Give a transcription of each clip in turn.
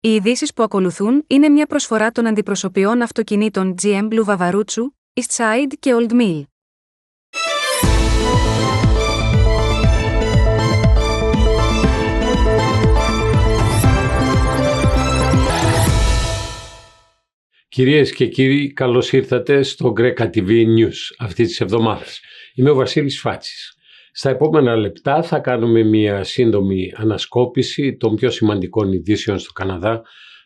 Οι ειδήσεις που ακολουθούν είναι μια προσφορά των αντιπροσωπιών αυτοκινήτων GM Blue Vavaroutsou, Eastside και Old Mill. Κυρίες και κύριοι, καλώς ήρθατε στο Greca TV News αυτής της εβδομάδας. Είμαι ο Βασίλης Φάτσης. Στα επόμενα λεπτά θα κάνουμε μια σύντομη ανασκόπηση των πιο σημαντικών ειδήσεων στο Καναδά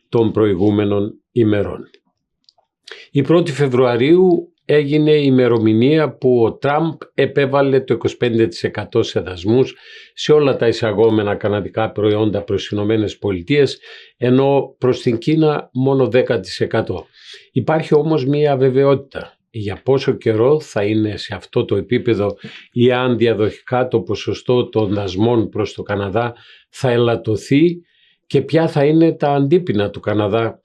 των προηγούμενων ημερών. Η 1η Φεβρουαρίου έγινε η ημερομηνία που ο Τραμπ επέβαλε το 25% σε δασμούς σε όλα τα εισαγόμενα καναδικά προϊόντα προς τις Ηνωμένες Πολιτείες, ενώ προς την Κίνα μόνο 10%. Υπάρχει όμως μία αβεβαιότητα. Για πόσο καιρό θα είναι σε αυτό το επίπεδο ή αν διαδοχικά το ποσοστό των δασμών προς το Καναδά θα ελαττωθεί και ποια θα είναι τα αντίπεινα του Καναδά.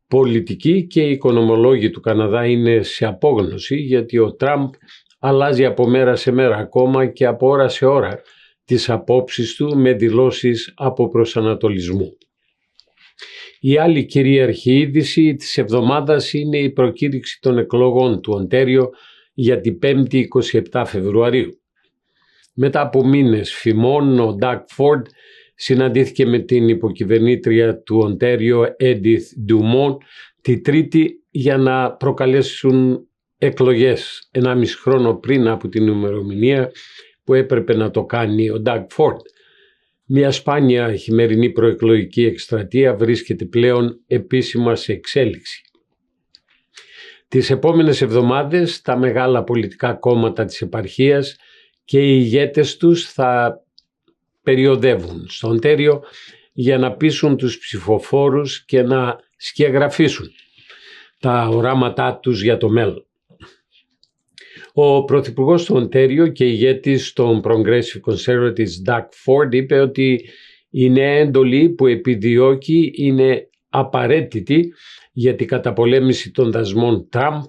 Πολιτικοί και οι οικονομολόγοι του Καναδά είναι σε απόγνωση γιατί ο Τραμπ αλλάζει από μέρα σε μέρα, ακόμα και από ώρα σε ώρα, τις απόψεις του με δηλώσεις από προσανατολισμού. Η άλλη κυρίαρχη είδηση της εβδομάδας είναι η προκήρυξη των εκλογών του Οντέριο για την 5η 27 Φεβρουαρίου. Μετά από μήνες φημών, ο Ντακ Φόρντ συναντήθηκε με την υποκυβερνήτρια του Οντέριο, Edith Dumont, τη Τρίτη για να προκαλέσουν εκλογές 1,5 χρόνο πριν από την ημερομηνία που έπρεπε να το κάνει ο Ντακ Φόρντ. Μια σπάνια χειμερινή προεκλογική εκστρατεία βρίσκεται πλέον επίσημα σε εξέλιξη. Τις επόμενες εβδομάδες τα μεγάλα πολιτικά κόμματα της επαρχίας και οι ηγέτες τους θα περιοδεύουν στο Οντέριο για να πείσουν τους ψηφοφόρους και να σκιαγραφίσουν τα οράματά τους για το μέλλον. Ο πρωθυπουργός του Οντέριο και ηγέτης των Progressive Conservatives Doug Ford είπε ότι η νέα εντολή που επιδιώκει είναι απαραίτητη για την καταπολέμηση των δασμών Τραμπ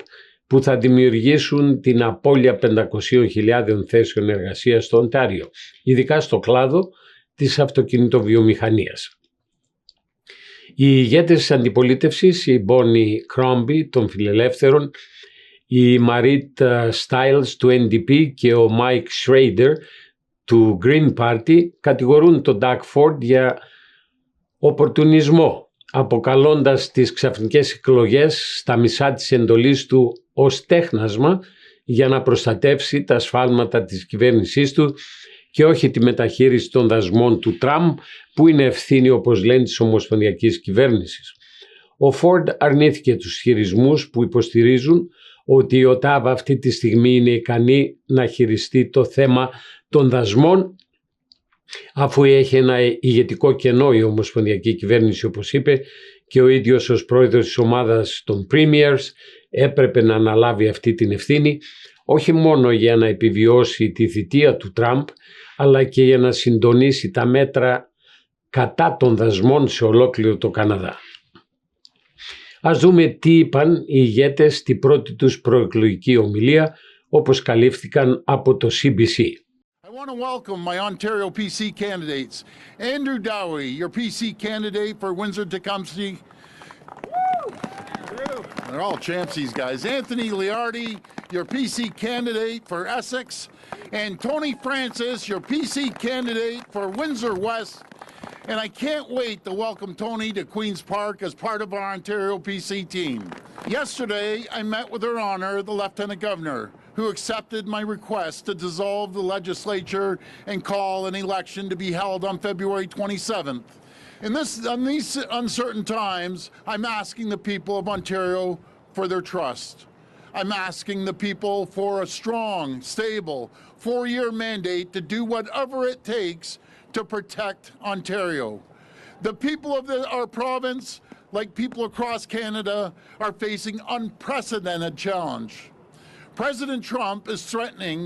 που θα δημιουργήσουν την απώλεια 500.000 θέσεων εργασίας στο Οντάριο, ειδικά στο κλάδο της αυτοκινητοβιομηχανίας. Οι ηγέτες της αντιπολίτευσης, η Bonnie Crombie των Φιλελεύθερων, η Marit Stiles του NDP και ο Mike Schrader του Green Party κατηγορούν τον Doug Ford για οπορτουνισμό, αποκαλώντας τις ξαφνικές εκλογές στα μισά της εντολής του ως τέχνασμα για να προστατεύσει τα σφάλματα της κυβέρνησής του και όχι τη μεταχείριση των δασμών του Τραμπ που είναι ευθύνη, όπως λένε, της ομοσπονδιακής κυβέρνησης. Ο Φόρντ αρνήθηκε τους ισχυρισμούς που υποστηρίζουν ότι η ΟΤΑΒ αυτή τη στιγμή είναι ικανή να χειριστεί το θέμα των δασμών αφού έχει ένα ηγετικό κενό η ομοσπονδιακή κυβέρνηση, όπως είπε, και ο ίδιος ως πρόεδρος της ομάδας των Premiers έπρεπε να αναλάβει αυτή την ευθύνη όχι μόνο για να επιβιώσει τη θητεία του Τραμπ αλλά και για να συντονίσει τα μέτρα κατά των δασμών σε ολόκληρο το Καναδά. Ας δούμε τι είπαν οι ηγέτες στη πρώτη τους προεκλογική ομιλία, όπως καλύφθηκαν από το CBC. I want to welcome my Ontario PC candidates. Andrew Dowie, your PC candidate for Windsor-Tecumseh. They're all champs, these guys. Anthony Liardi, your PC candidate for Essex. And Tony Francis, your PC candidate for Windsor West. And I can't wait to welcome Tony to Queen's Park as part of our Ontario PC team. Yesterday, I met with Her Honour, the Lieutenant Governor, who accepted my request to dissolve the legislature and call an election to be held on February 27th. In these uncertain times, I'm asking the people of Ontario for their trust. I'm asking the people for a strong, stable, 4-year mandate to do whatever it takes to protect Ontario. The people of our province, like people across Canada, are facing unprecedented challenge. President Trump is threatening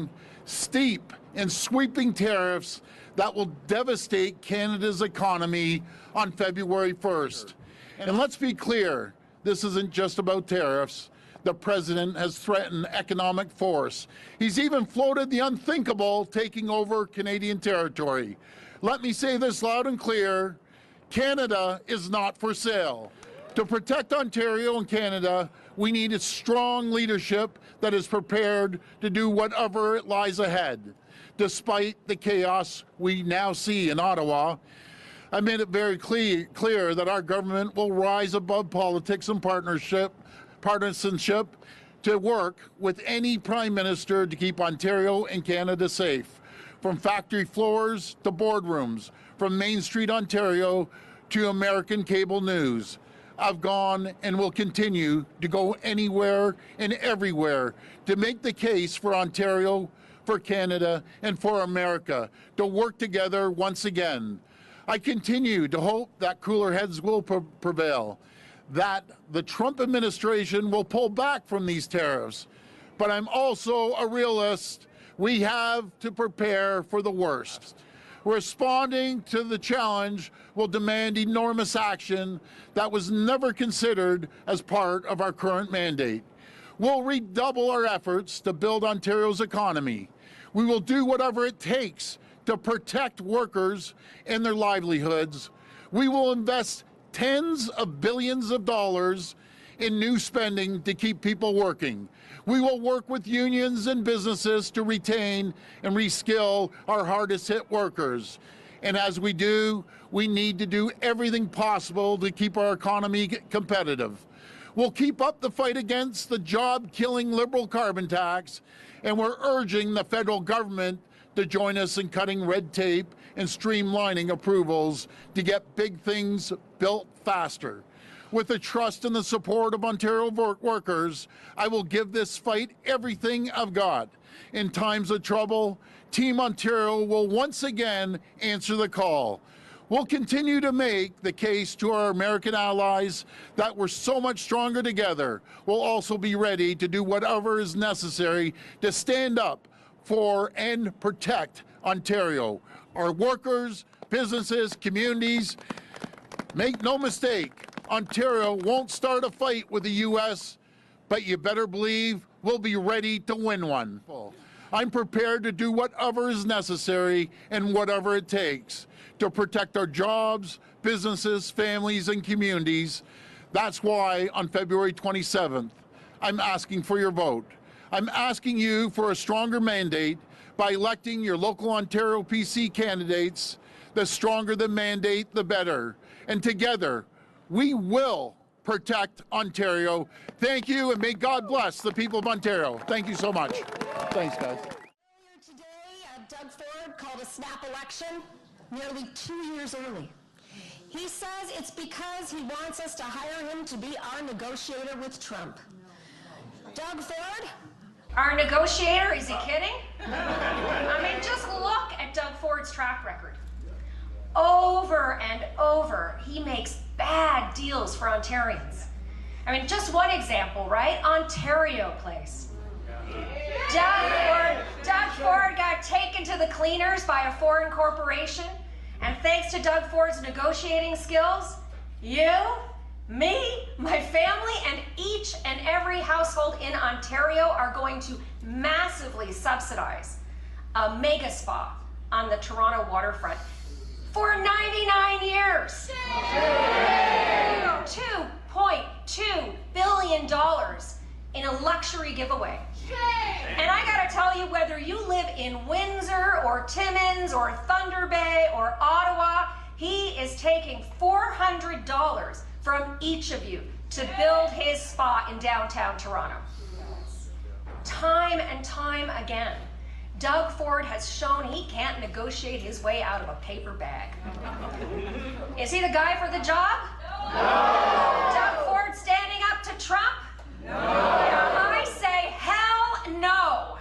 steep and sweeping tariffs that will devastate Canada's economy on February 1st. And let's be clear, this isn't just about tariffs. The president has threatened economic force. He's even floated the unthinkable, taking over Canadian territory. Let me say this loud and clear. Canada is not for sale. To protect Ontario and Canada, we need a strong leadership that is prepared to do whatever lies ahead. Despite the chaos we now see in Ottawa, I made it very clear that our government will rise above politics and partisanship to work with any Prime Minister to keep Ontario and Canada safe. From factory floors to boardrooms, from Main Street, Ontario to American cable news. I've gone and will continue to go anywhere and everywhere to make the case for Ontario, for Canada, and for America to work together once again. I continue to hope that cooler heads will prevail, that the Trump administration will pull back from these tariffs. But I'm also a realist. We have to prepare for the worst. Responding to the challenge will demand enormous action that was never considered as part of our current mandate. We'll redouble our efforts to build Ontario's economy. We will do whatever it takes to protect workers and their livelihoods. We will invest tens of billions of dollars in new spending to keep people working. We will work with unions and businesses to retain and reskill our hardest hit workers. And as we do, we need to do everything possible to keep our economy competitive. We'll keep up the fight against the job-killing Liberal carbon tax, and we're urging the federal government to join us in cutting red tape and streamlining approvals to get big things built faster. With the trust and the support of Ontario workers, I will give this fight everything I've got. In times of trouble, Team Ontario will once again answer the call. We'll continue to make the case to our American allies that we're so much stronger together. We'll also be ready to do whatever is necessary to stand up for and protect Ontario, our workers, businesses, communities. Make no mistake, Ontario won't start a fight with the U.S., but you better believe we'll be ready to win one. I'm prepared to do whatever is necessary and whatever it takes to protect our jobs, businesses, families, and communities. That's why on February 27th, I'm asking for your vote. I'm asking you for a stronger mandate by electing your local Ontario PC candidates. The stronger the mandate, the better. And together, we will protect Ontario. Thank you, and may God bless the people of Ontario. Thank you so much. Thanks, guys. Earlier today, Doug Ford called a snap election nearly 2 years early. He says it's because he wants us to hire him to be our negotiator with Trump. Doug Ford? Our negotiator? Is he kidding? I mean, just look at Doug Ford's track record. Over and over, he makes bad deals for Ontarians. I mean, just one example, right? Ontario Place. Doug Ford got taken to the cleaners by a foreign corporation, and thanks to Doug Ford's negotiating skills, you, me, my family, and each and every household in Ontario are going to massively subsidize a mega spa on the Toronto waterfront for 99 years. $2.2 billion in a luxury giveaway. And I gotta tell you, whether you live in Windsor or Timmins or Thunder Bay or Ottawa, he is taking $400 from each of you to build his spa in downtown Toronto. Time and time again, Doug Ford has shown he can't negotiate his way out of a paper bag. Is he the guy for the job? No. Doug Ford standing up to Trump? No. I say hell no.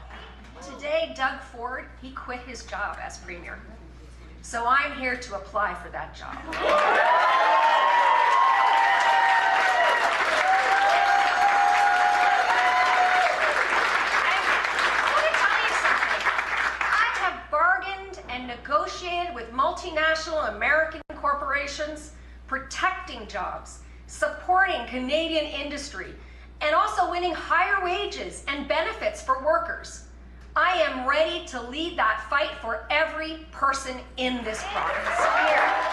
Today, Doug Ford, he quit his job as Premier. So I'm here to apply for that job. Negotiated with multinational American corporations, protecting jobs, supporting Canadian industry, and also winning higher wages and benefits for workers. I am ready to lead that fight for every person in this province.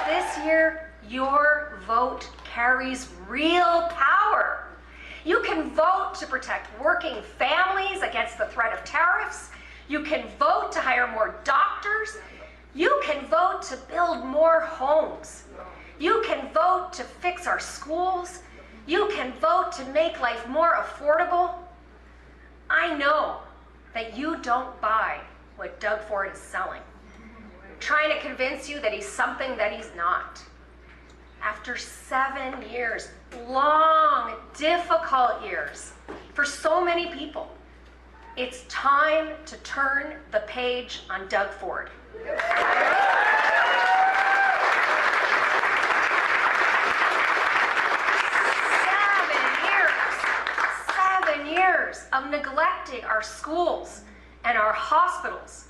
This year, Your vote carries real power. You can vote to protect working families against the threat of tariffs. You can vote to hire more doctors. You can vote to build more homes. You can vote to fix our schools. You can vote to make life more affordable. I know that you don't buy what Doug Ford is selling, trying to convince you that he's something that he's not. After 7 years, long, difficult years, for so many people, it's time to turn the page on Doug Ford. 7 years of neglecting our schools and our hospitals.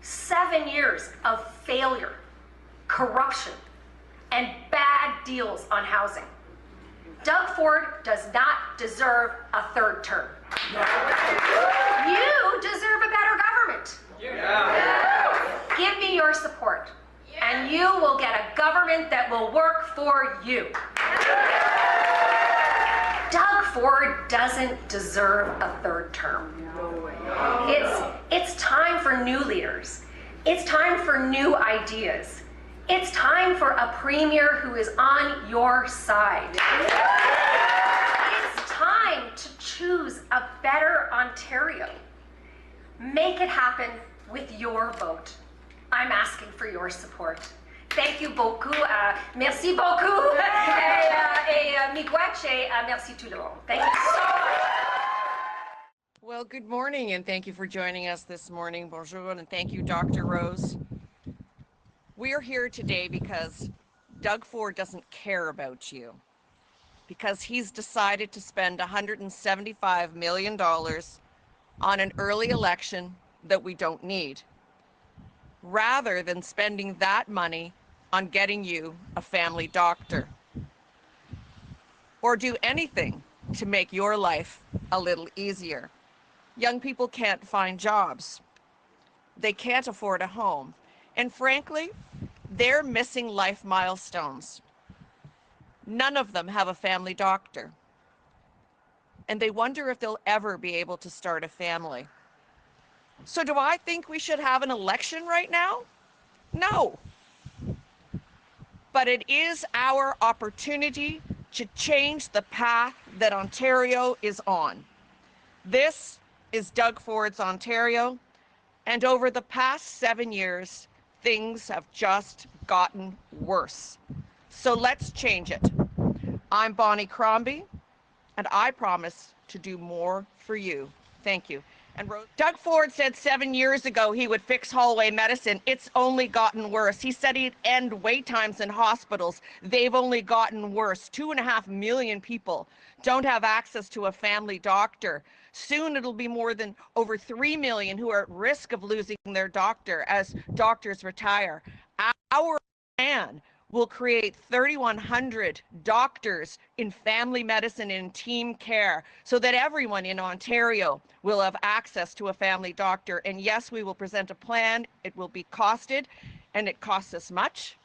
7 years of failure, corruption, and bad deals on housing. Doug Ford does not deserve a third term. You deserve a better government. Give me your support, and you will get a government that will work for you. Doug Ford doesn't deserve a third term. It's time for new leaders. It's time for new ideas. It's time for a premier who is on your side. It's time to choose a better Ontario. Make it happen with your vote. I'm asking for your support. Thank you beaucoup. Merci beaucoup. Et miigwech, merci tout le monde. Thank you so much. Well, good morning, and thank you for joining us this morning. Bonjour, and thank you, Dr. Rose. We are here today because Doug Ford doesn't care about you, because he's decided to spend $175 million on an early election that we don't need, rather than spending that money on getting you a family doctor, or do anything to make your life a little easier. Young people can't find jobs. They can't afford a home. And frankly, they're missing life milestones. None of them have a family doctor. And they wonder if they'll ever be able to start a family. So do I think we should have an election right now? No. But it is our opportunity to change the path that Ontario is on. This is Doug Ford's Ontario, and over the past 7 years, things have just gotten worse. So let's change it. I'm Bonnie Crombie, and I promise to do more for you. Thank you. And Doug Ford said 7 years ago he would fix hallway medicine. It's only gotten worse. He said he'd end wait times in hospitals. They've only gotten worse. 2.5 million people don't have access to a family doctor. Soon it'll be more than over 3 million who are at risk of losing their doctor as doctors retire. Our plan will create 3,100 doctors in family medicine and team care so that everyone in Ontario will have access to a family doctor. And yes, we will present a plan. It will be costed, and it costs as much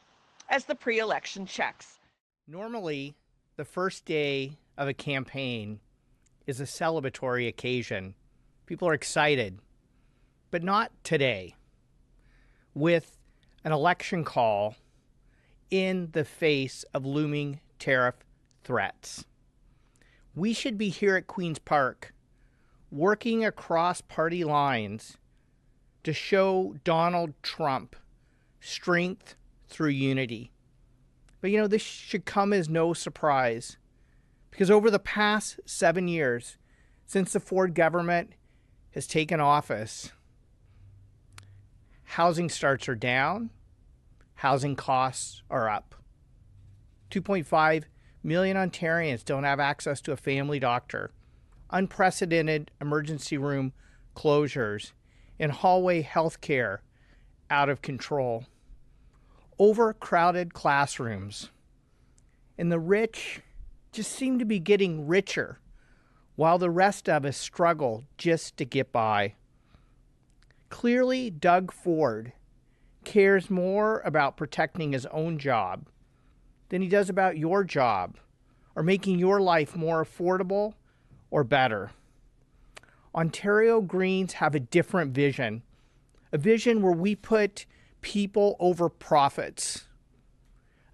as the pre-election checks. Normally, the first day of a campaign is a celebratory occasion. People are excited, but not today. With an election call in the face of looming tariff threats. We should be here at Queen's Park working across party lines to show Donald Trump strength through unity. But this should come as no surprise, because over the past 7 years, since the Ford government has taken office, housing starts are down, housing costs are up. 2.5 million Ontarians don't have access to a family doctor. Unprecedented emergency room closures and hallway health care out of control. Overcrowded classrooms. And the rich just seem to be getting richer while the rest of us struggle just to get by. Clearly, Doug Ford cares more about protecting his own job than he does about your job or making your life more affordable or better. Ontario Greens have a different vision, a vision where we put people over profits,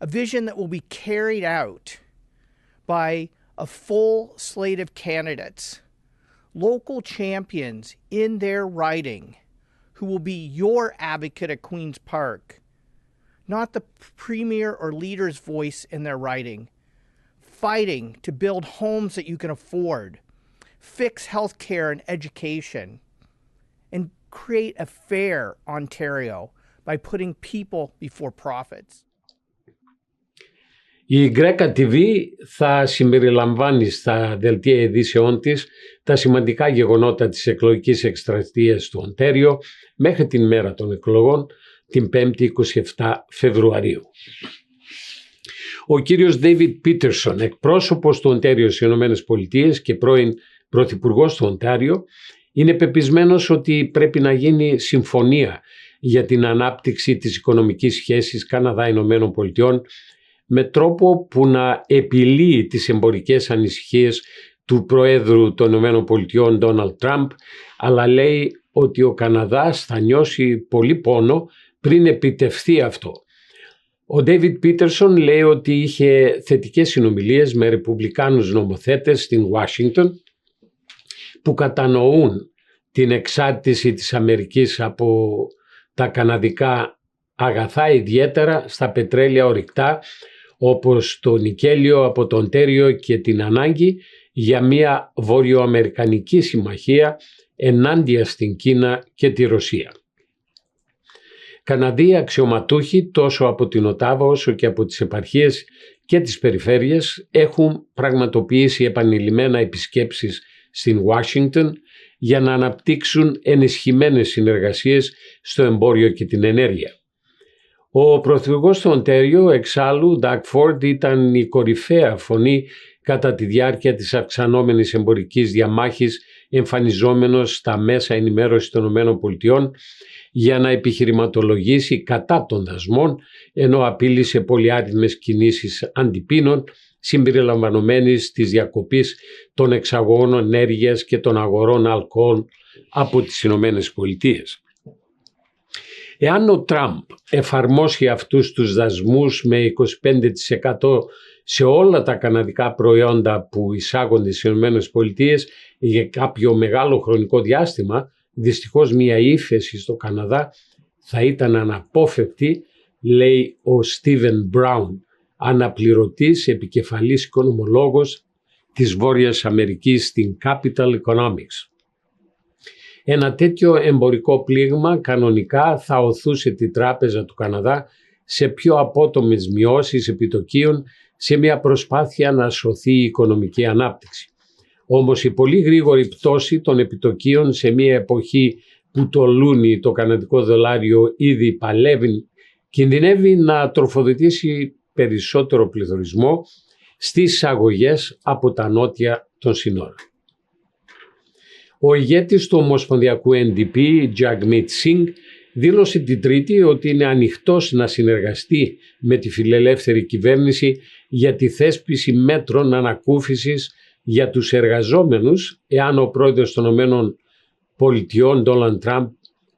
a vision that will be carried out by a full slate of candidates, local champions in their riding, who will be your advocate at Queen's Park, not the premier or leader's voice in their riding, fighting to build homes that you can afford, fix healthcare and education, and create a fair Ontario by putting people before profits. Η Greca TV θα συμπεριλαμβάνει στα δελτία ειδήσεών της τα σημαντικά γεγονότα της εκλογικής εκστρατείας του Οντέριο μέχρι την μέρα των εκλογών, την 5η 27 Φεβρουαρίου. Ο κύριος David Peterson, εκπρόσωπος του Οντέριο στις ΗΠΑ και πρώην πρωθυπουργός του Οντάριο, είναι πεπισμένος ότι πρέπει να γίνει συμφωνία για την ανάπτυξη της οικονομικής σχέσης Καναδά-ΗΠΑ με τρόπο που να επιλύει τις εμπορικές ανησυχίες του Προέδρου των ΗΠΑ Ντόναλντ Τραμπ, αλλά λέει ότι ο Καναδάς θα νιώσει πολύ πόνο πριν επιτευχθεί αυτό. Ο David Peterson λέει ότι είχε θετικές συνομιλίες με ρεπουμπλικάνους νομοθέτες στην Ουάσιγκτον που κατανοούν την εξάρτηση της Αμερικής από τα καναδικά αγαθά, ιδιαίτερα στα πετρέλαια ορυκτά όπως το νικέλιο από το Οντέριο και την ανάγκη για μια βορειοαμερικανική συμμαχία ενάντια στην Κίνα και τη Ρωσία. Καναδοί αξιωματούχοι τόσο από την Οτάβα όσο και από τις επαρχίες και τις περιφέρειες έχουν πραγματοποιήσει επανειλημμένα επισκέψεις στην Ουάσιγκτον για να αναπτύξουν ενισχυμένες συνεργασίες στο εμπόριο και την ενέργεια. Ο πρωθυπουργός του Οντέριο, εξάλλου, Doug Ford, ήταν η κορυφαία φωνή κατά τη διάρκεια της αυξανόμενης εμπορικής διαμάχης, εμφανιζόμενος στα μέσα ενημέρωσης των ΗΠΑ για να επιχειρηματολογήσει κατά των δασμών, ενώ απείλησε πολυάριθμες κινήσεις αντιπίνων συμπεριλαμβανομένης της διακοπής των εξαγωγών ενέργειας και των αγορών αλκοόλ από τις ΗΠΑ. Εάν ο Τραμπ εφαρμόσει αυτούς τους δασμούς με 25% σε όλα τα καναδικά προϊόντα που εισάγονται στις ΗΠΑ για κάποιο μεγάλο χρονικό διάστημα, δυστυχώς μια ύφεση στο Καναδά θα ήταν αναπόφευκτη, λέει ο Στίβεν Μπράουν, αναπληρωτής επικεφαλής οικονομολόγος της Βόρειας Αμερικής στην Capital Economics. Ένα τέτοιο εμπορικό πλήγμα κανονικά θα οθούσε τη Τράπεζα του Καναδά σε πιο απότομες μειώσεις επιτοκίων σε μια προσπάθεια να σωθεί η οικονομική ανάπτυξη. Όμως η πολύ γρήγορη πτώση των επιτοκίων σε μια εποχή που το λούνι, το καναδικό δολάριο, ήδη παλεύει, κινδυνεύει να τροφοδοτήσει περισσότερο πληθωρισμό στις εισαγωγές από τα νότια των συνόρων. Ο ηγέτης του ομοσπονδιακού NDP, Jagmeet Singh, δήλωσε την Τρίτη ότι είναι ανοιχτός να συνεργαστεί με τη φιλελεύθερη κυβέρνηση για τη θέσπιση μέτρων ανακούφισης για τους εργαζόμενους εάν ο πρόεδρος των ΗΠΑ, Ντόναλντ Τραμπ,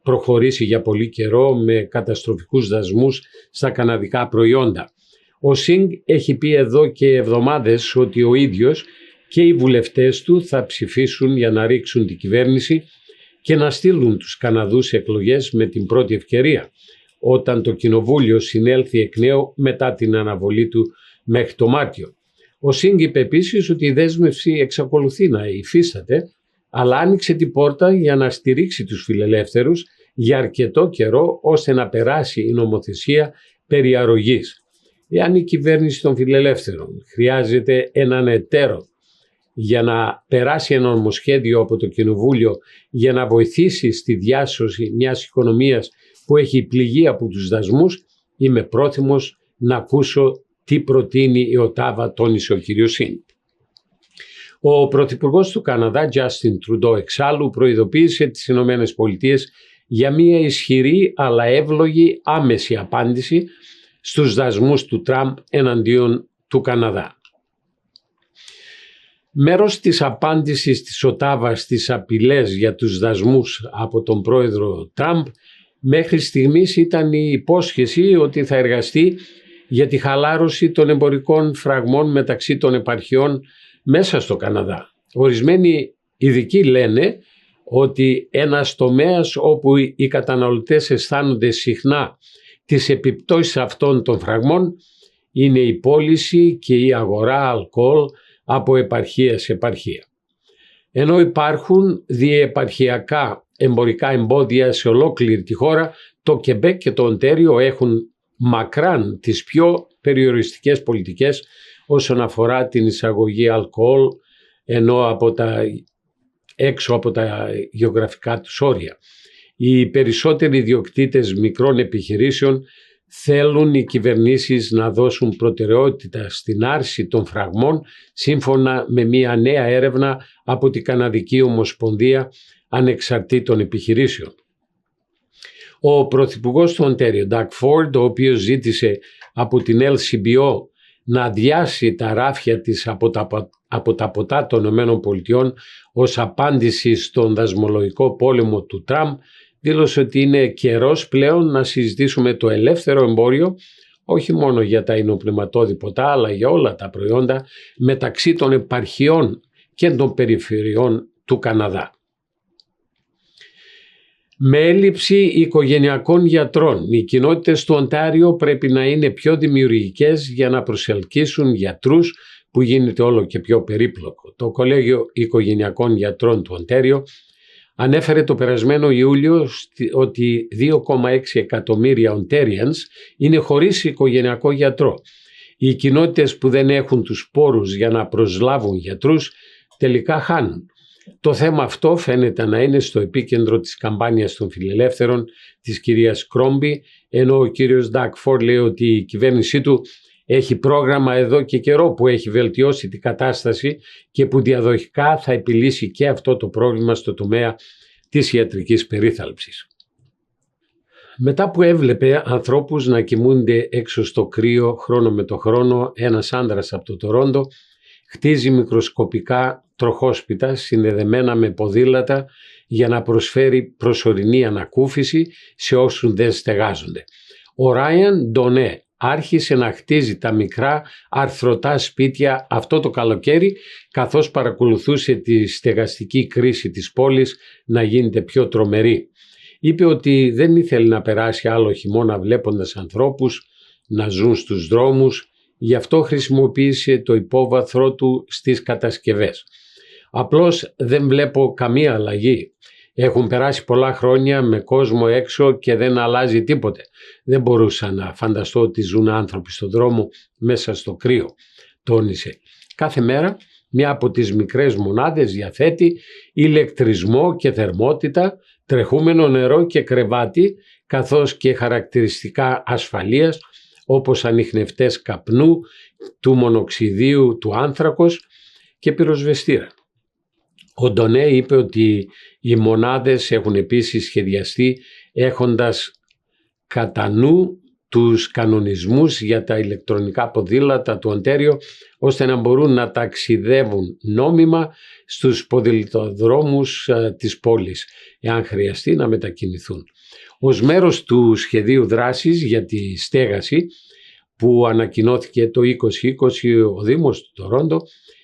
προχωρήσει για πολύ καιρό με καταστροφικούς δασμούς στα καναδικά προϊόντα. Ο Σινγκ έχει πει εδώ και εβδομάδες ότι ο ίδιος και οι βουλευτές του θα ψηφίσουν για να ρίξουν την κυβέρνηση και να στείλουν τους Καναδούς σε εκλογές με την πρώτη ευκαιρία, όταν το Κοινοβούλιο συνέλθει εκ νέου μετά την αναβολή του μέχρι το Μάρτιο. Ο Σινγκ είπε επίσης ότι η δέσμευση εξακολουθεί να υφίσταται, αλλά άνοιξε την πόρτα για να στηρίξει τους φιλελεύθερους για αρκετό καιρό ώστε να περάσει η νομοθεσία περί αρρωγής. Εάν η κυβέρνηση των φιλελεύθερων χρειάζεται έναν εταίρο για να περάσει ένα νομοσχέδιο από το Κοινοβούλιο για να βοηθήσει στη διάσωση μιας οικονομίας που έχει πληγεί από τους δασμούς, είμαι πρόθυμος να ακούσω τι προτείνει η Οτάβα, τόνισε ο κ. Σινγκ. Ο Πρωθυπουργός του Καναδά, Justin Trudeau, εξάλλου προειδοποίησε τις ΗΠΑ για μια ισχυρή αλλά εύλογη άμεση απάντηση στους δασμούς του Τραμπ εναντίον του Καναδά. Μέρος της απάντησης της Οτάβα στις απειλές για τους δασμούς από τον πρόεδρο Τραμπ μέχρι στιγμής ήταν η υπόσχεση ότι θα εργαστεί για τη χαλάρωση των εμπορικών φραγμών μεταξύ των επαρχιών μέσα στο Καναδά. Ορισμένοι ειδικοί λένε ότι ένας τομέας όπου οι καταναλωτές αισθάνονται συχνά τις επιπτώσεις αυτών των φραγμών είναι η πώληση και η αγορά αλκοόλ από επαρχία σε επαρχία. Ενώ υπάρχουν διεπαρχιακά εμπορικά εμπόδια σε ολόκληρη τη χώρα, το Κεμπέκ και το Οντέριο έχουν μακράν τις πιο περιοριστικές πολιτικές όσον αφορά την εισαγωγή αλκοόλ, ενώ έξω από τα γεωγραφικά τους όρια. Οι περισσότεροι ιδιοκτήτες μικρών επιχειρήσεων θέλουν οι κυβερνήσεις να δώσουν προτεραιότητα στην άρση των φραγμών σύμφωνα με μια νέα έρευνα από την Καναδική Ομοσπονδία Ανεξαρτήτων Επιχειρήσεων. Ο πρωθυπουργός του Οντέριο, Doug Ford, ο οποίος ζήτησε από την LCBO να αδειάσει τα ράφια της από τα ποτά των ΗΠΑ ως απάντηση στον δασμολογικό πόλεμο του Τραμπ, δήλωσε ότι είναι καιρός πλέον να συζητήσουμε το ελεύθερο εμπόριο, όχι μόνο για τα υνοπνευματώδη ποτά, αλλά για όλα τα προϊόντα μεταξύ των επαρχιών και των περιφερειών του Καναδά. Με έλλειψη οικογενειακών γιατρών, οι κοινότητες του Οντάριο πρέπει να είναι πιο δημιουργικές για να προσελκύσουν γιατρούς, που γίνεται όλο και πιο περίπλοκο. Το Κολέγιο Οικογενειακών Γιατρών του Οντάριο ανέφερε το περασμένο Ιούλιο ότι 2,6 εκατομμύρια Ontarians είναι χωρίς οικογενειακό γιατρό. Οι κοινότητες που δεν έχουν τους πόρους για να προσλάβουν γιατρούς τελικά χάνουν. Το θέμα αυτό φαίνεται να είναι στο επίκεντρο της καμπάνιας των φιλελεύθερων της κυρίας Κρόμπι, ενώ ο κύριος Doug Ford λέει ότι η κυβέρνησή του έχει πρόγραμμα εδώ και καιρό που έχει βελτιώσει την κατάσταση και που διαδοχικά θα επιλύσει και αυτό το πρόβλημα στο τομέα της ιατρικής περίθαλψης. Μετά που έβλεπε ανθρώπους να κοιμούνται έξω στο κρύο χρόνο με το χρόνο, ένας άνδρας από το Τορόντο χτίζει μικροσκοπικά τροχόσπιτα συνδεδεμένα με ποδήλατα για να προσφέρει προσωρινή ανακούφιση σε όσους δεν στεγάζονται. Ο Ράιαν Ντονέ άρχισε να χτίζει τα μικρά αρθρωτά σπίτια αυτό το καλοκαίρι, καθώς παρακολουθούσε τη στεγαστική κρίση της πόλης να γίνεται πιο τρομερή. Είπε ότι δεν ήθελε να περάσει άλλο χειμώνα βλέποντας ανθρώπους να ζουν στους δρόμους, γι' αυτό χρησιμοποίησε το υπόβαθρό του στις κατασκευές. Απλώς δεν βλέπω καμία αλλαγή. Έχουν περάσει πολλά χρόνια με κόσμο έξω και δεν αλλάζει τίποτε. Δεν μπορούσα να φανταστώ ότι ζουν άνθρωποι στον δρόμο μέσα στο κρύο, τόνισε. Κάθε μέρα μια από τις μικρές μονάδες διαθέτει ηλεκτρισμό και θερμότητα, τρεχούμενο νερό και κρεβάτι, καθώς και χαρακτηριστικά ασφαλείας όπως ανιχνευτές καπνού, του μονοξιδίου του άνθρακος και πυροσβεστήρα. Ο Ντονέ είπε ότι οι μονάδες έχουν επίσης σχεδιαστεί έχοντας κατά νου τους κανονισμούς για τα ηλεκτρονικά ποδήλατα του Οντέριο, ώστε να μπορούν να ταξιδεύουν νόμιμα στους ποδηλατοδρόμους της πόλης, εάν χρειαστεί να μετακινηθούν. Ως μέρος του σχεδίου δράσης για τη στέγαση που ανακοινώθηκε το 2020, ο Δήμος του Τορόντο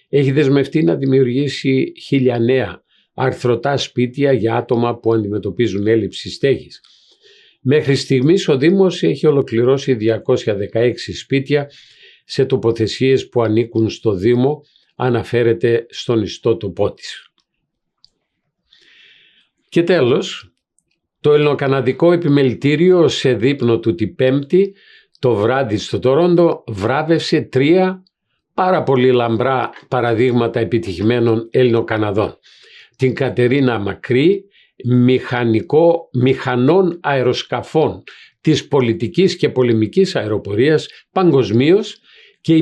έχει δεσμευτεί να δημιουργήσει 1.000 νέα αρθρωτά σπίτια για άτομα που αντιμετωπίζουν έλλειψη στέγης. Μέχρι στιγμής ο Δήμος έχει ολοκληρώσει 216 σπίτια σε τοποθεσίες που ανήκουν στο Δήμο, αναφέρεται στον ιστότοπό της. Και τέλος, το ελληνοκαναδικό επιμελητήριο σε δείπνο του την Πέμπτη το βράδυ στο Τορόντο βράβευσε 3 πάρα πολύ λαμπρά παραδείγματα επιτυχημένων Ελληνοκαναδών. Την Κατερίνα Μακρύ, μηχανών αεροσκαφών της πολιτικής και πολεμικής αεροπορίας παγκοσμίως και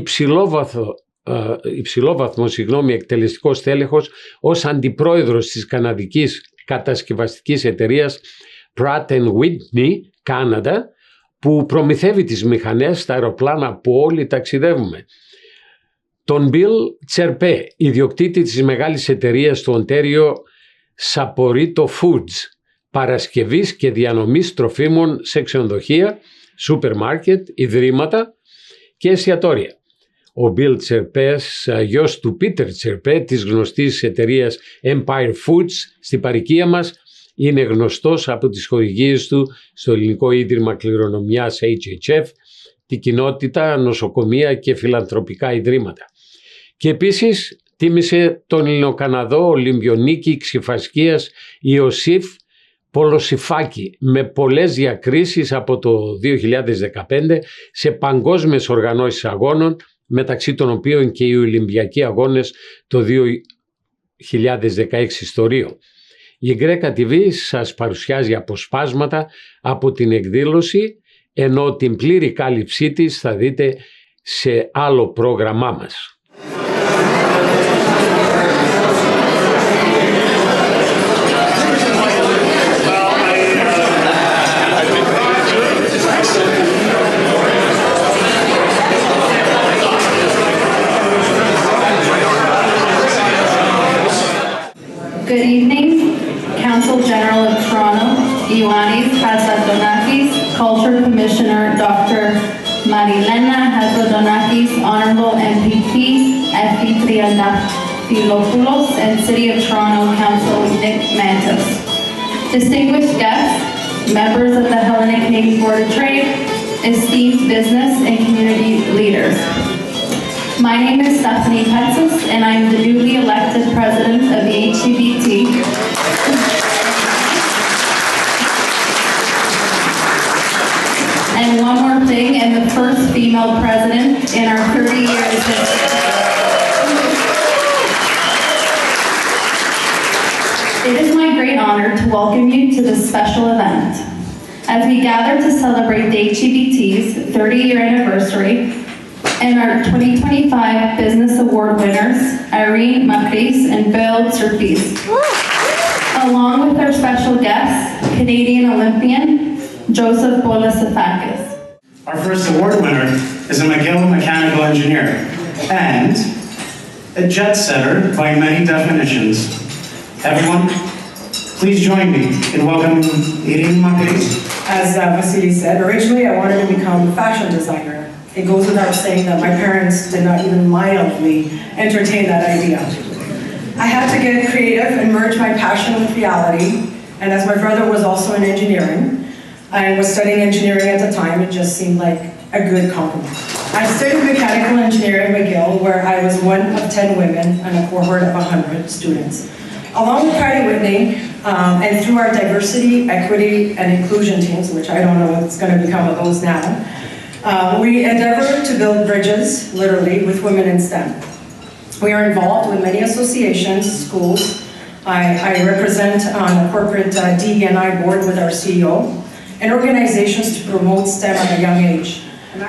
υψηλόβαθμο εκτελεστικός τέλεχος ως αντιπρόεδρος της καναδικής κατασκευαστικής εταιρείας Pratt & Whitney Canada, που προμηθεύει τις μηχανές, τα αεροπλάνα που όλοι ταξιδεύουμε. Τον Bill Τσερπέ, ιδιοκτήτη της μεγάλης εταιρείας του Οντέριο Saporito Foods, παρασκευής και διανομής τροφίμων σε ξενοδοχεία, σούπερ μάρκετ, ιδρύματα και εστιατόρια. Ο Bill Τσερπές, γιος του Πίτερ Τσερπέ της γνωστής εταιρείας Empire Foods στην παροικία μας, είναι γνωστός από τις χορηγίες του στο Ελληνικό Ίδρυμα Κληρονομιάς HHF, την κοινότητα, νοσοκομεία και φιλανθρωπικά ιδρύματα. Και επίσης τίμησε τον Ελληνοκαναδό Ολυμπιονίκη ξιφασκίας Ιωσήφ Πολοσιφάκη με πολλές διακρίσεις από το 2015 σε παγκόσμιες οργανώσεις αγώνων, μεταξύ των οποίων και οι Ολυμπιακοί Αγώνες το 2016 στο Ρίο. Η Greca TV σας παρουσιάζει αποσπάσματα από την εκδήλωση, ενώ την πλήρη κάλυψή της θα δείτε σε άλλο πρόγραμμά μας. Good evening, Council General of Toronto, Ioannis Hatzidonakis, Culture Commissioner Dr. Marilena Hatzidonakis, Honorable MPP Effie Triantafylopoulos, and City of Toronto Council Nick Mantis. Distinguished guests, members of the Hellenic Canadian Board of Trade, esteemed business and community leaders. My name is Stephanie Petsis, and I'm the newly elected president of the HCBT. And one more thing, and the first female president in our 30 years history. It is my great honor to welcome you to this special event. As we gather to celebrate the HCBT's 30-year anniversary, and our 2025 Business Award winners, Irene Macris and Bill Surtees, along with our special guest, Canadian Olympian, Joseph Bolasafakis. Our first award winner is a McGill mechanical engineer and a jet setter by many definitions. Everyone, please join me in welcoming Irene Macris. As Vasily said, originally I wanted to become a fashion designer. It goes without saying that my parents did not even mildly entertain that idea. I had to get creative and merge my passion with reality, and as my brother was also in engineering, I was studying engineering at the time, it just seemed like a good complement. I studied mechanical engineering at McGill, where I was one of 10 women and a cohort of 100 students. Along with Pride and Whitney, and through our diversity, equity, and inclusion teams, which I don't know what's going to become of those now, we endeavor to build bridges, literally, with women in STEM. We are involved with many associations, schools. I represent on a corporate DE&I board with our CEO, and organizations to promote STEM at a young age.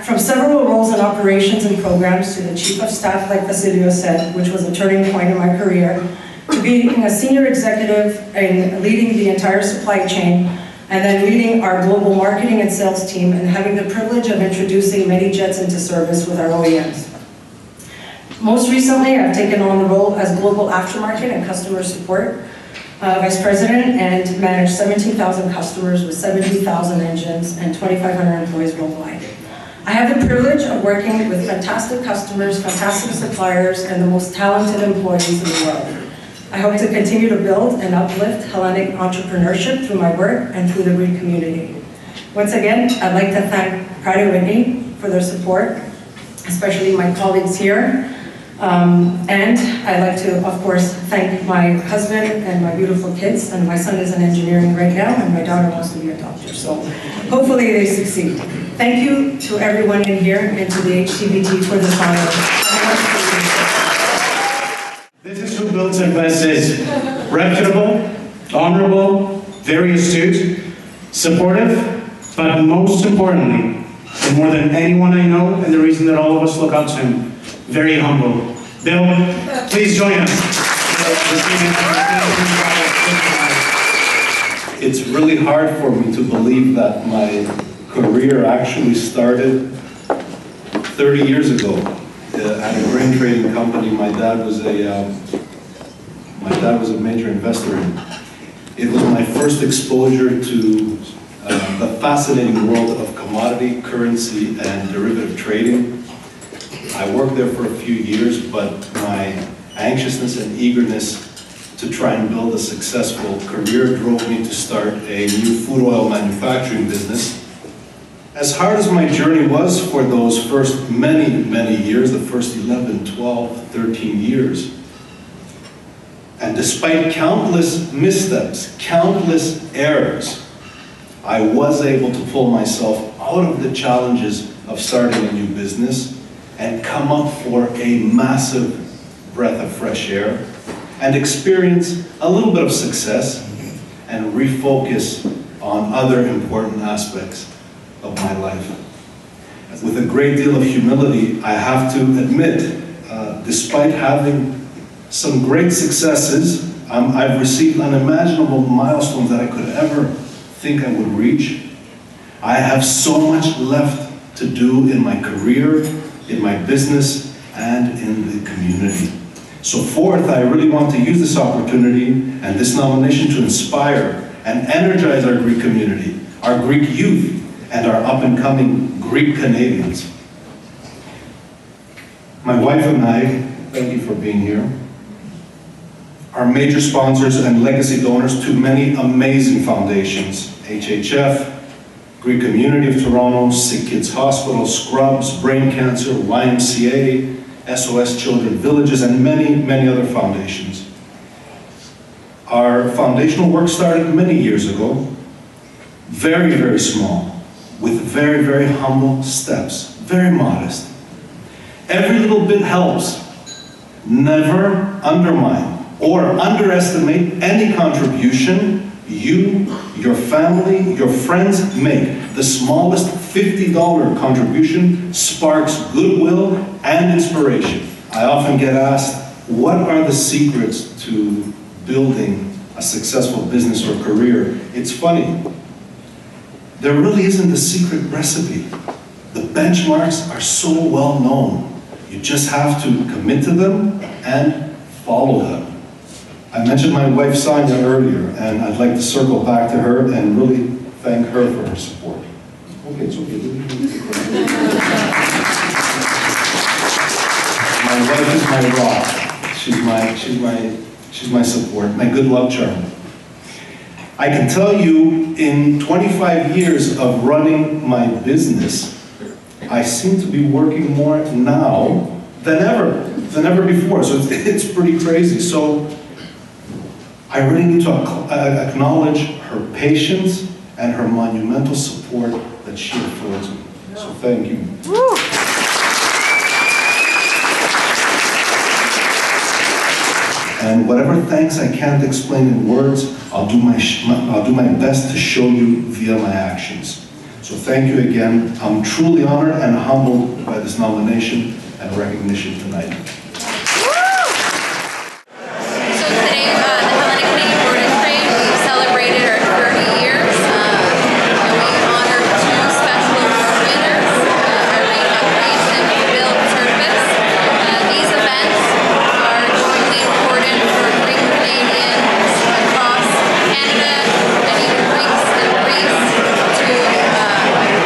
From several roles in operations and programs to the chief of staff, like Vasilio said, which was a turning point in my career, to being a senior executive and leading the entire supply chain, and then leading our global marketing and sales team and having the privilege of introducing many jets into service with our OEMs. Most recently, I've taken on the role as global aftermarket and customer support vice president and managed 17,000 customers with 70,000 engines and 2,500 employees worldwide. I have the privilege of working with fantastic customers, fantastic suppliers, and the most talented employees in the world. I hope to continue to build and uplift Hellenic entrepreneurship through my work and through the Greek community. Once again, I'd like to thank Pride and Whitney for their support, especially my colleagues here. And I'd like to, of course, thank my husband and my beautiful kids. And my son is in engineering right now, and my daughter wants to be a doctor. So hopefully they succeed. Thank you to everyone in here and to the HCBT for this honor. This is who Bill Tsirpes is. Reputable, honorable, very astute, supportive, but most importantly, and more than anyone I know, and the reason that all of us look up to him, very humble. Bill, please join us. It's really hard for me to believe that my career actually started 30 years ago at a grain trading company. My dad was a major investor in. It was my first exposure to the fascinating world of commodity, currency, and derivative trading. I worked there for a few years, but my anxiousness and eagerness to try and build a successful career drove me to start a new food oil manufacturing business. As hard as my journey was for those first many years, the first 11, 12, 13 years, and despite countless missteps, countless errors, I was able to pull myself out of the challenges of starting a new business and come up for a massive breath of fresh air and experience a little bit of success and refocus on other important aspects of my life. With a great deal of humility, I have to admit, despite having some great successes, I've received unimaginable milestones that I could ever think I would reach. I have so much left to do in my career, in my business, and in the community. So fourth, I really want to use this opportunity and this nomination to inspire and energize our Greek community, our Greek youth, and our up-and-coming Greek Canadians. My wife and I, thank you for being here, are major sponsors and legacy donors to many amazing foundations: HHF, Greek Community of Toronto, Sick Kids Hospital, Scrubs, Brain Cancer, YMCA, SOS Children Villages, and many other foundations. Our foundational work started many years ago, very small, with very humble steps, very modest. Every little bit helps. Never undermine or underestimate any contribution you, your family, your friends make. The smallest $50 contribution sparks goodwill and inspiration. I often get asked, what are the secrets to building a successful business or career? It's funny. There really isn't a secret recipe. The benchmarks are so well known. You just have to commit to them and follow them. I mentioned my wife Sonia earlier, and I'd like to circle back to her and really thank her for her support. Okay, it's okay. My wife is my rock. She's my support, my good luck charm. I can tell you, in 25 years of running my business, I seem to be working more now than ever before. So it's pretty crazy. So I really need to acknowledge her patience and her monumental support that she affords me. So thank you. And whatever thanks I can't explain in words, I'll do my best to show you via my actions. So thank you again. I'm truly honored and humbled by this nomination and recognition tonight.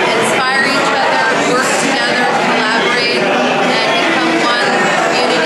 Inspire each other, work together, collaborate, and become one community.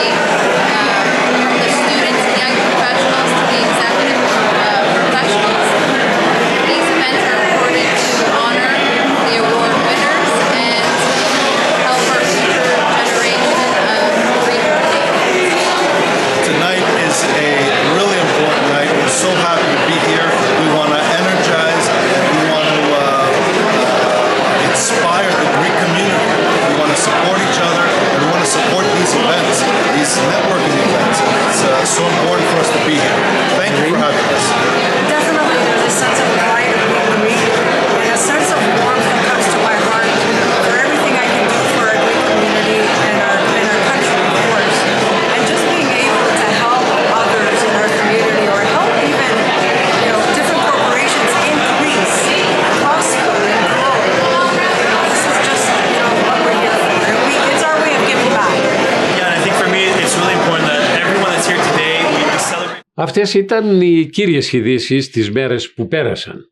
Αυτές ήταν οι κύριες ειδήσεις τις μέρες που πέρασαν.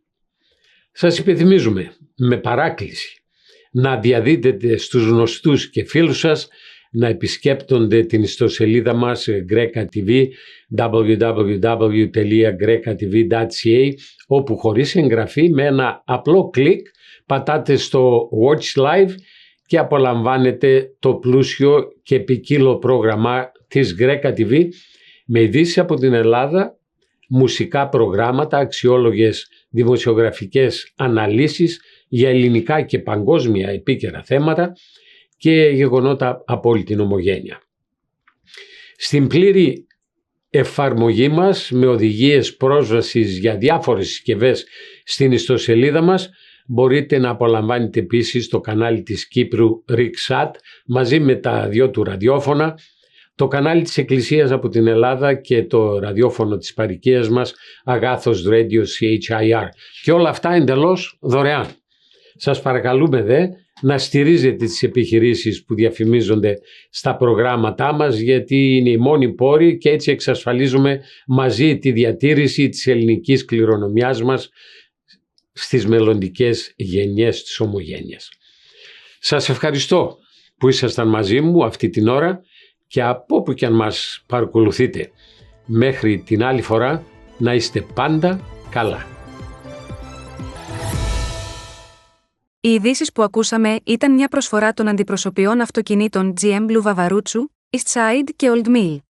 Σας υπενθυμίζουμε με παράκληση να διαδίδετε στους γνωστούς και φίλους σας, να επισκέπτονται την ιστοσελίδα μας Greca TV, www.grecatv.ca, όπου χωρίς εγγραφή με ένα απλό κλικ πατάτε στο Watch Live και απολαμβάνετε το πλούσιο και ποικίλο πρόγραμμα της Greca TV με ειδήσεις από την Ελλάδα, μουσικά προγράμματα, αξιόλογες δημοσιογραφικές αναλύσεις για ελληνικά και παγκόσμια επίκαιρα θέματα και γεγονότα από όλη την ομογένεια. Στην πλήρη εφαρμογή μας με οδηγίες πρόσβασης για διάφορες συσκευές στην ιστοσελίδα μας μπορείτε να απολαμβάνετε επίσης το κανάλι της Κύπρου RIXAT μαζί με τα δυο του ραδιόφωνα, το κανάλι της Εκκλησίας από την Ελλάδα και το ραδιόφωνο της παροικίας μας Αγάθος Radio CHIR, και όλα αυτά εντελώς δωρεάν. Σας παρακαλούμε να στηρίζετε τις επιχειρήσεις που διαφημίζονται στα προγράμματά μας, γιατί είναι οι μόνοι πόροι και έτσι εξασφαλίζουμε μαζί τη διατήρηση της ελληνικής κληρονομιάς μας στις μελλοντικές γενιές της ομογένειας. Σας ευχαριστώ που ήσασταν μαζί μου αυτή την ώρα και από όπου και αν μας παρακολουθείτε. Μέχρι την άλλη φορά να είστε πάντα καλά. Οι ειδήσεις που ακούσαμε ήταν μια προσφορά των αντιπροσωπιών αυτοκινήτων GM Blue Vavaroutsou, Eastside και Old Mill.